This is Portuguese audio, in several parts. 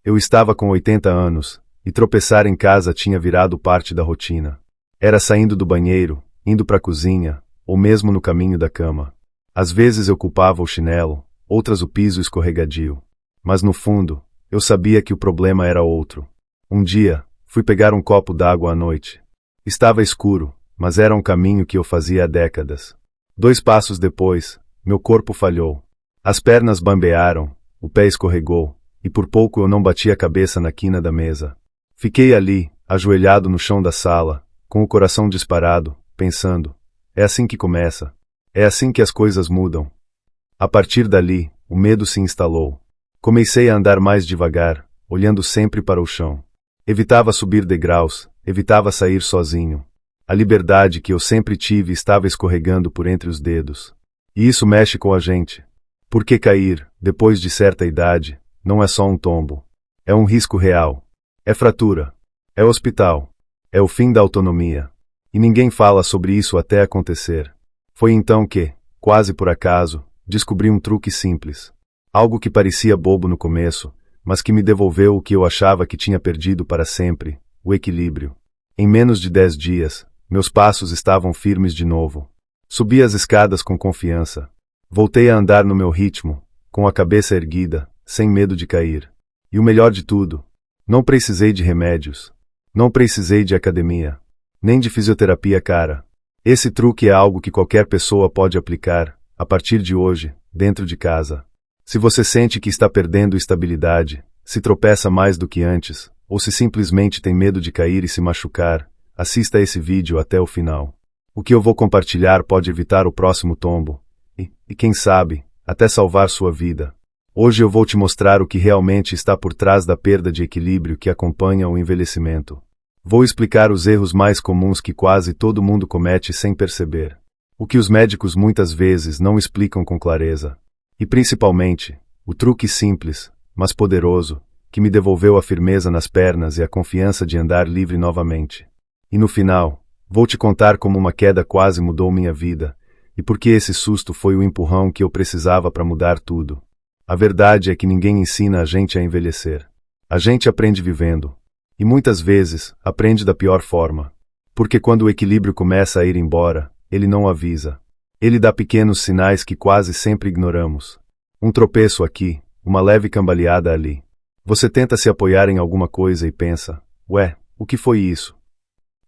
Eu estava com 80 anos, e tropeçar em casa tinha virado parte da rotina. Era saindo do banheiro, indo para a cozinha, ou mesmo no caminho da cama. Às vezes eu culpava o chinelo, outras o piso escorregadio. Mas no fundo, eu sabia que o problema era outro. Um dia, fui pegar um copo d'água à noite. Estava escuro, mas era um caminho que eu fazia há décadas. 2 passos depois, meu corpo falhou. As pernas bambearam, o pé escorregou, e por pouco eu não bati a cabeça na quina da mesa. Fiquei ali, ajoelhado no chão da sala, com o coração disparado, pensando: é assim que começa. É assim que as coisas mudam. A partir dali, o medo se instalou. Comecei a andar mais devagar, olhando sempre para o chão. Evitava subir degraus, evitava sair sozinho. A liberdade que eu sempre tive estava escorregando por entre os dedos. E isso mexe com a gente. Porque cair, depois de certa idade, não é só um tombo. É um risco real. É fratura. É hospital. É o fim da autonomia. E ninguém fala sobre isso até acontecer. Foi então que, quase por acaso, descobri um truque simples. Algo que parecia bobo no começo, mas que me devolveu o que eu achava que tinha perdido para sempre: o equilíbrio. Em menos de 10 dias, meus passos estavam firmes de novo. Subi as escadas com confiança. Voltei a andar no meu ritmo, com a cabeça erguida, sem medo de cair. E o melhor de tudo, não precisei de remédios. Não precisei de academia. Nem de fisioterapia cara. Esse truque é algo que qualquer pessoa pode aplicar, a partir de hoje, dentro de casa. Se você sente que está perdendo estabilidade, se tropeça mais do que antes, ou se simplesmente tem medo de cair e se machucar, assista esse vídeo até o final. O que eu vou compartilhar pode evitar o próximo tombo, e quem sabe, até salvar sua vida. Hoje eu vou te mostrar o que realmente está por trás da perda de equilíbrio que acompanha o envelhecimento. Vou explicar os erros mais comuns que quase todo mundo comete sem perceber. O que os médicos muitas vezes não explicam com clareza. E principalmente, o truque simples, mas poderoso, que me devolveu a firmeza nas pernas e a confiança de andar livre novamente. E no final, vou te contar como uma queda quase mudou minha vida, e por que esse susto foi o empurrão que eu precisava para mudar tudo. A verdade é que ninguém ensina a gente a envelhecer. A gente aprende vivendo. E muitas vezes, aprende da pior forma. Porque quando o equilíbrio começa a ir embora, ele não avisa. Ele dá pequenos sinais que quase sempre ignoramos. Um tropeço aqui, uma leve cambaleada ali. Você tenta se apoiar em alguma coisa e pensa: ué, o que foi isso?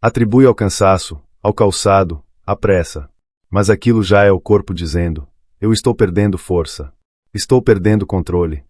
Atribui ao cansaço, ao calçado, à pressa. Mas aquilo já é o corpo dizendo: eu estou perdendo força. Estou perdendo controle.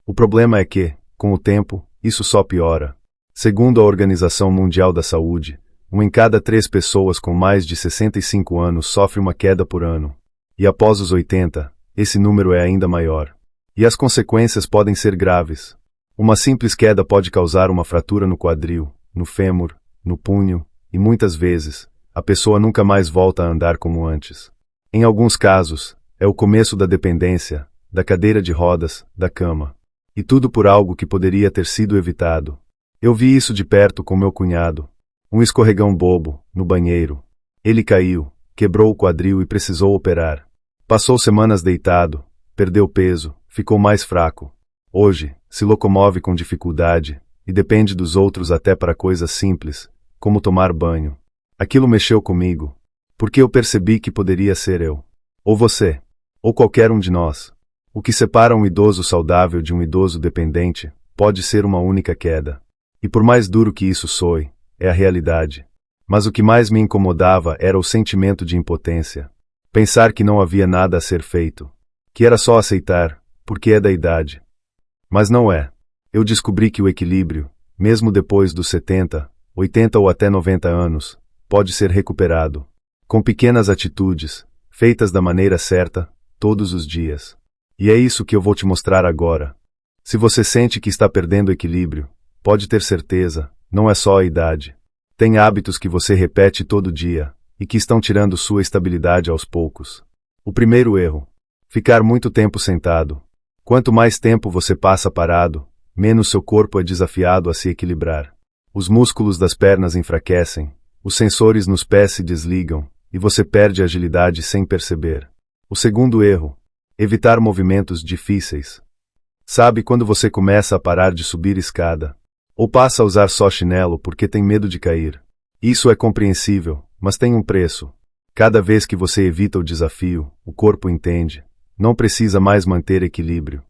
O problema é que, com o tempo, isso só piora. Segundo a Organização Mundial da Saúde, 1 em cada 3 pessoas com mais de 65 anos sofre uma queda por ano. E após os 80, esse número é ainda maior. E as consequências podem ser graves. Uma simples queda pode causar uma fratura no quadril, no fêmur, no punho, e muitas vezes, a pessoa nunca mais volta a andar como antes. Em alguns casos, é o começo da dependência, da cadeira de rodas, da cama. E tudo por algo que poderia ter sido evitado. Eu vi isso de perto com meu cunhado. Um escorregão bobo, no banheiro. Ele caiu, quebrou o quadril e precisou operar. Passou semanas deitado, perdeu peso, ficou mais fraco. Hoje, se locomove com dificuldade, e depende dos outros até para coisas simples, como tomar banho. Aquilo mexeu comigo, porque eu percebi que poderia ser eu. Ou você. Ou qualquer um de nós. O que separa um idoso saudável de um idoso dependente, pode ser uma única queda. E por mais duro que isso soe, é a realidade. Mas o que mais me incomodava era o sentimento de impotência. Pensar que não havia nada a ser feito. Que era só aceitar, porque é da idade. Mas não é. Eu descobri que o equilíbrio, mesmo depois dos 70, 80 ou até 90 anos, pode ser recuperado. Com pequenas atitudes, feitas da maneira certa, todos os dias. E é isso que eu vou te mostrar agora. Se você sente que está perdendo o equilíbrio, pode ter certeza, não é só a idade. Tem hábitos que você repete todo dia, e que estão tirando sua estabilidade aos poucos. O primeiro erro: ficar muito tempo sentado. Quanto mais tempo você passa parado, menos seu corpo é desafiado a se equilibrar. Os músculos das pernas enfraquecem, os sensores nos pés se desligam, e você perde a agilidade sem perceber. O segundo erro: evitar movimentos difíceis. Sabe quando você começa a parar de subir escada? Ou passa a usar só chinelo porque tem medo de cair? Isso é compreensível, mas tem um preço. Cada vez que você evita o desafio, o corpo entende. Não precisa mais manter equilíbrio.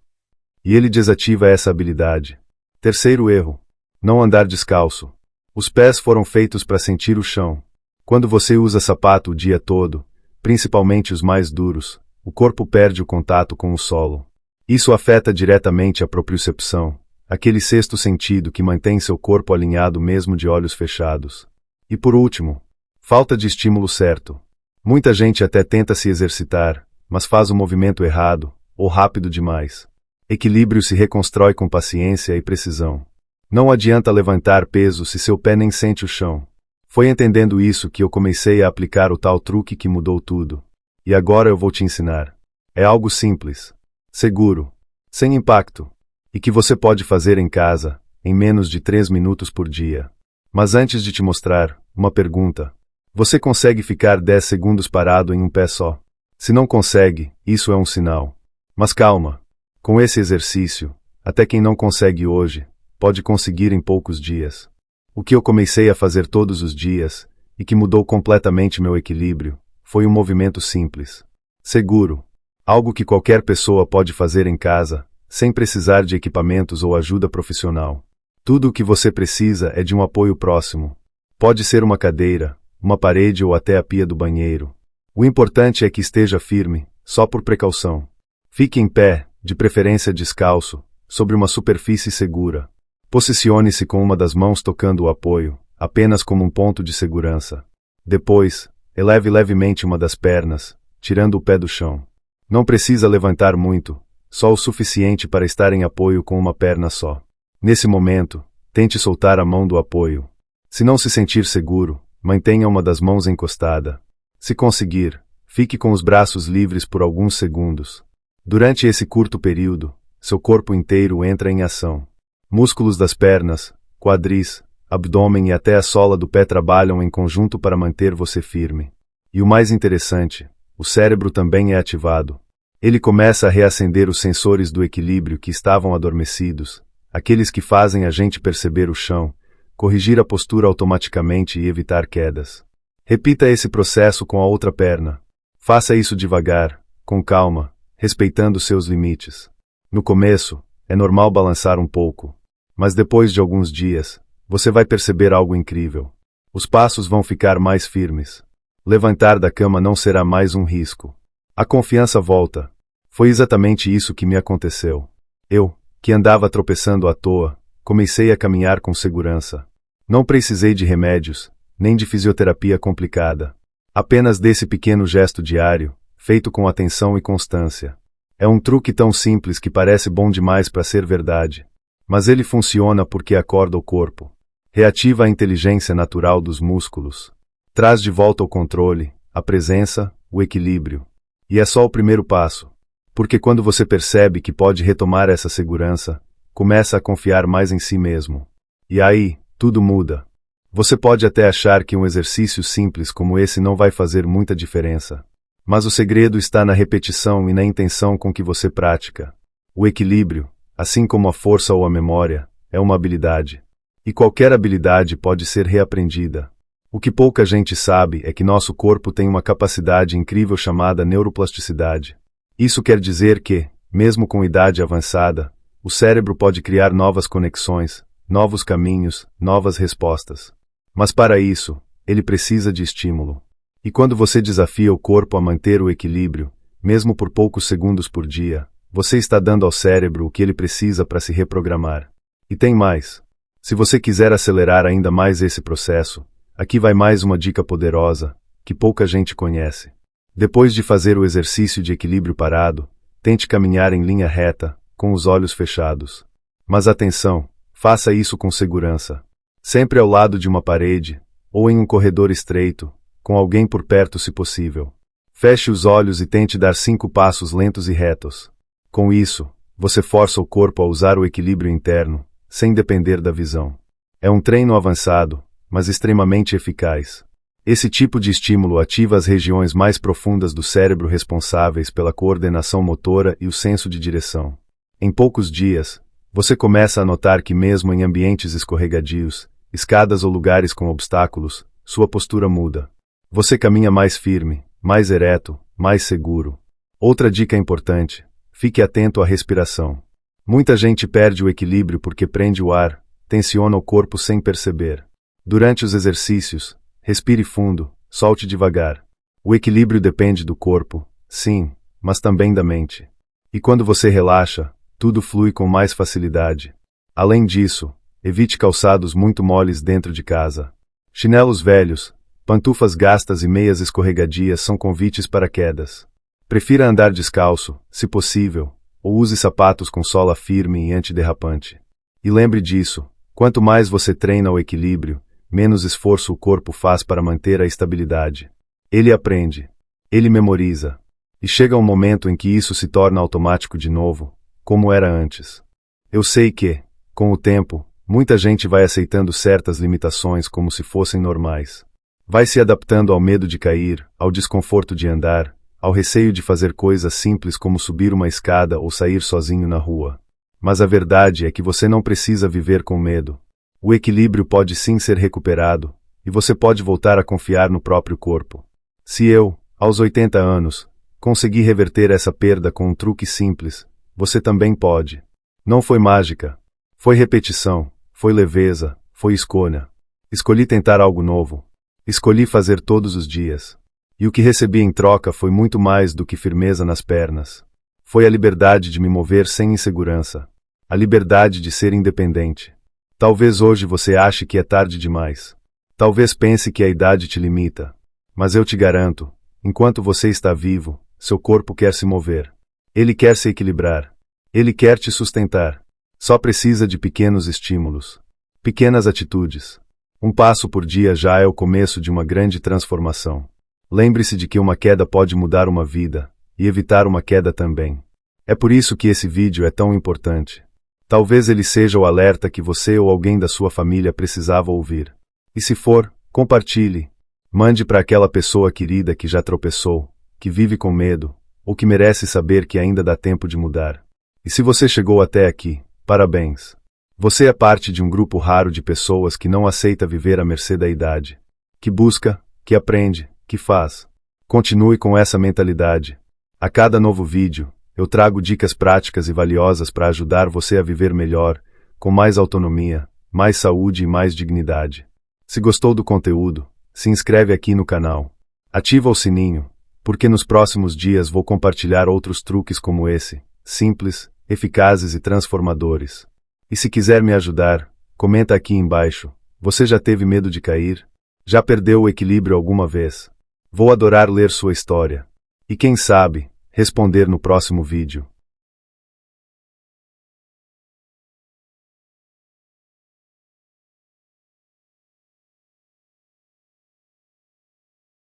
E ele desativa essa habilidade. Terceiro erro: não andar descalço. Os pés foram feitos para sentir o chão. Quando você usa sapato o dia todo, principalmente os mais duros, o corpo perde o contato com o solo. Isso afeta diretamente a propriocepção, aquele sexto sentido que mantém seu corpo alinhado mesmo de olhos fechados. E por último, falta de estímulo certo. Muita gente até tenta se exercitar, mas faz o movimento errado, ou rápido demais. Equilíbrio se reconstrói com paciência e precisão. Não adianta levantar peso se seu pé nem sente o chão. Foi entendendo isso que eu comecei a aplicar o tal truque que mudou tudo. E agora eu vou te ensinar. É algo simples, seguro, sem impacto, e que você pode fazer em casa, em menos de 3 minutos por dia. Mas antes de te mostrar, uma pergunta. Você consegue ficar 10 segundos parado em um pé só? Se não consegue, isso é um sinal. Mas calma. Com esse exercício, até quem não consegue hoje, pode conseguir em poucos dias. O que eu comecei a fazer todos os dias, e que mudou completamente meu equilíbrio, foi um movimento simples, seguro, algo que qualquer pessoa pode fazer em casa, sem precisar de equipamentos ou ajuda profissional. Tudo o que você precisa é de um apoio próximo. Pode ser uma cadeira, uma parede ou até a pia do banheiro. O importante é que esteja firme, só por precaução. Fique em pé, de preferência descalço, sobre uma superfície segura. Posicione-se com uma das mãos tocando o apoio, apenas como um ponto de segurança. Depois, eleve levemente uma das pernas, tirando o pé do chão. Não precisa levantar muito, só o suficiente para estar em apoio com uma perna só. Nesse momento, tente soltar a mão do apoio. Se não se sentir seguro, mantenha uma das mãos encostada. Se conseguir, fique com os braços livres por alguns segundos. Durante esse curto período, seu corpo inteiro entra em ação. Músculos das pernas, quadris, abdômen e até a sola do pé trabalham em conjunto para manter você firme. E o mais interessante, o cérebro também é ativado. Ele começa a reacender os sensores do equilíbrio que estavam adormecidos, aqueles que fazem a gente perceber o chão, corrigir a postura automaticamente e evitar quedas. Repita esse processo com a outra perna. Faça isso devagar, com calma, respeitando seus limites. No começo, é normal balançar um pouco, mas depois de alguns dias, você vai perceber algo incrível. Os passos vão ficar mais firmes. Levantar da cama não será mais um risco. A confiança volta. Foi exatamente isso que me aconteceu. Eu, que andava tropeçando à toa, comecei a caminhar com segurança. Não precisei de remédios, nem de fisioterapia complicada. Apenas desse pequeno gesto diário, feito com atenção e constância. É um truque tão simples que parece bom demais para ser verdade. Mas ele funciona porque acorda o corpo. Reativa a inteligência natural dos músculos. Traz de volta o controle, a presença, o equilíbrio. E é só o primeiro passo. Porque quando você percebe que pode retomar essa segurança, começa a confiar mais em si mesmo. E aí, tudo muda. Você pode até achar que um exercício simples como esse não vai fazer muita diferença. Mas o segredo está na repetição e na intenção com que você pratica. O equilíbrio, assim como a força ou a memória, é uma habilidade. E qualquer habilidade pode ser reaprendida. O que pouca gente sabe é que nosso corpo tem uma capacidade incrível chamada neuroplasticidade. Isso quer dizer que, mesmo com idade avançada, o cérebro pode criar novas conexões, novos caminhos, novas respostas. Mas para isso, ele precisa de estímulo. E quando você desafia o corpo a manter o equilíbrio, mesmo por poucos segundos por dia, você está dando ao cérebro o que ele precisa para se reprogramar. E tem mais. Se você quiser acelerar ainda mais esse processo, aqui vai mais uma dica poderosa, que pouca gente conhece. Depois de fazer o exercício de equilíbrio parado, tente caminhar em linha reta, com os olhos fechados. Mas atenção, faça isso com segurança. Sempre ao lado de uma parede, ou em um corredor estreito, com alguém por perto se possível. Feche os olhos e tente dar 5 passos lentos e retos. Com isso, você força o corpo a usar o equilíbrio interno, sem depender da visão. É um treino avançado, mas extremamente eficaz. Esse tipo de estímulo ativa as regiões mais profundas do cérebro responsáveis pela coordenação motora e o senso de direção. Em poucos dias, você começa a notar que mesmo em ambientes escorregadios, escadas ou lugares com obstáculos, sua postura muda. Você caminha mais firme, mais ereto, mais seguro. Outra dica importante: fique atento à respiração. Muita gente perde o equilíbrio porque prende o ar, tensiona o corpo sem perceber. Durante os exercícios, respire fundo, solte devagar. O equilíbrio depende do corpo, sim, mas também da mente. E quando você relaxa, tudo flui com mais facilidade. Além disso, evite calçados muito moles dentro de casa. Chinelos velhos, pantufas gastas e meias escorregadias são convites para quedas. Prefira andar descalço, se possível, ou use sapatos com sola firme e antiderrapante. E lembre disso: quanto mais você treina o equilíbrio, menos esforço o corpo faz para manter a estabilidade. Ele aprende. Ele memoriza. E chega um momento em que isso se torna automático de novo, como era antes. Eu sei que, com o tempo, muita gente vai aceitando certas limitações como se fossem normais. Vai se adaptando ao medo de cair, ao desconforto de andar, ao receio de fazer coisas simples como subir uma escada ou sair sozinho na rua. Mas a verdade é que você não precisa viver com medo. O equilíbrio pode sim ser recuperado, e você pode voltar a confiar no próprio corpo. Se eu, aos 80 anos, consegui reverter essa perda com um truque simples, você também pode. Não foi mágica. Foi repetição, foi leveza, foi escolha. Escolhi tentar algo novo. Escolhi fazer todos os dias. E o que recebi em troca foi muito mais do que firmeza nas pernas. Foi a liberdade de me mover sem insegurança. A liberdade de ser independente. Talvez hoje você ache que é tarde demais. Talvez pense que a idade te limita. Mas eu te garanto, enquanto você está vivo, seu corpo quer se mover. Ele quer se equilibrar. Ele quer te sustentar. Só precisa de pequenos estímulos. Pequenas atitudes. Um passo por dia já é o começo de uma grande transformação. Lembre-se de que uma queda pode mudar uma vida, e evitar uma queda também. É por isso que esse vídeo é tão importante. Talvez ele seja o alerta que você ou alguém da sua família precisava ouvir. E se for, compartilhe. Mande para aquela pessoa querida que já tropeçou, que vive com medo, ou que merece saber que ainda dá tempo de mudar. E se você chegou até aqui, parabéns. Você é parte de um grupo raro de pessoas que não aceita viver à mercê da idade. Que busca, que aprende, que faz. Continue com essa mentalidade. A cada novo vídeo, eu trago dicas práticas e valiosas para ajudar você a viver melhor, com mais autonomia, mais saúde e mais dignidade. Se gostou do conteúdo, se inscreve aqui no canal. Ativa o sininho, porque nos próximos dias vou compartilhar outros truques como esse, simples, eficazes e transformadores. E se quiser me ajudar, comenta aqui embaixo. Você já teve medo de cair? Já perdeu o equilíbrio alguma vez? Vou adorar ler sua história. E quem sabe, responder no próximo vídeo.